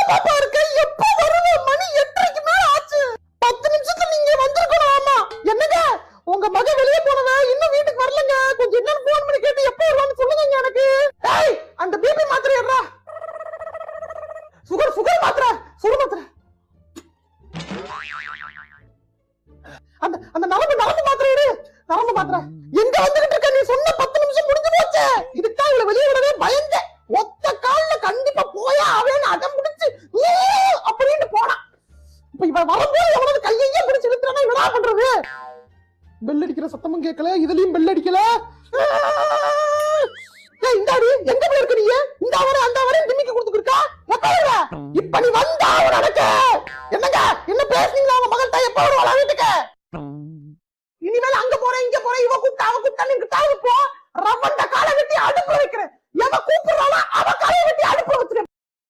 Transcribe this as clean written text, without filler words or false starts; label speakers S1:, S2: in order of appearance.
S1: பாப்பா இருக்க? எப்ப வருவ? மணி 8:30க்கு மேல ஆச்சு. 10 நிமிஷத்துல நீங்க வந்திருக்கணும். ஆமா என்னங்க, உங்க மக வெளியே போனவ இன்னும் வீட்டுக்கு வரலங்க. கொஞ்சம் என்னன்னு போன் பண்ணி கேட்டு எப்ப வருவான்னு சொல்லுங்க எனக்கு. ஏய், அந்த பிபி மாத்திரை ஏறா. சுகர் மாத்திரை, சுகர் மாத்திரை. அந்த நரம்பு மாத்திரை எடு. நரம்பு மாத்திரை எங்க வந்துகிட்டு இருக்க? நீ சொன்ன 10 நிமிஷம் முடிஞ்சு போச்சு. இதுதான் இவளை வெளியே விடவே பயந்தேன். ஒத்த கால்ல கண்டிப்பா போயா அவன்னு அடம் பிடிச்சு அப்படின்னு போனா. இப்ப இவ வரும்போது எவ்வளவு கையையே பிடிச்சு இழுத்துறானா இவனா பண்றது? பெல் அடிக்கிற சத்தமும் கேட்கல, இதுலயும் பெல் அடிக்கல. இந்தாடி எங்க போய் இருக்க? நீ இந்த அவரை அந்த அவரை திமிக்கி கொடுத்துருக்கா. இப்ப நீ வந்தா நடக்க என்னங்க? என்ன பேசுனீங்களா? அவங்க மகள் தான் எப்ப வருவாளா வீட்டுக்கு? இனிமேல் அங்க போறேன் இங்க போறேன், இவ கூப்பிட்டா அவ கூப்பிட்டா நீங்க தாவு போ. ரவண்ட காலை வெட்டி அடுப்பு வைக்கிறேன். எவ கூப்பிடுறாளோ அவ காலை வெட்டி அடுப்பு வச்சிருக்கேன்.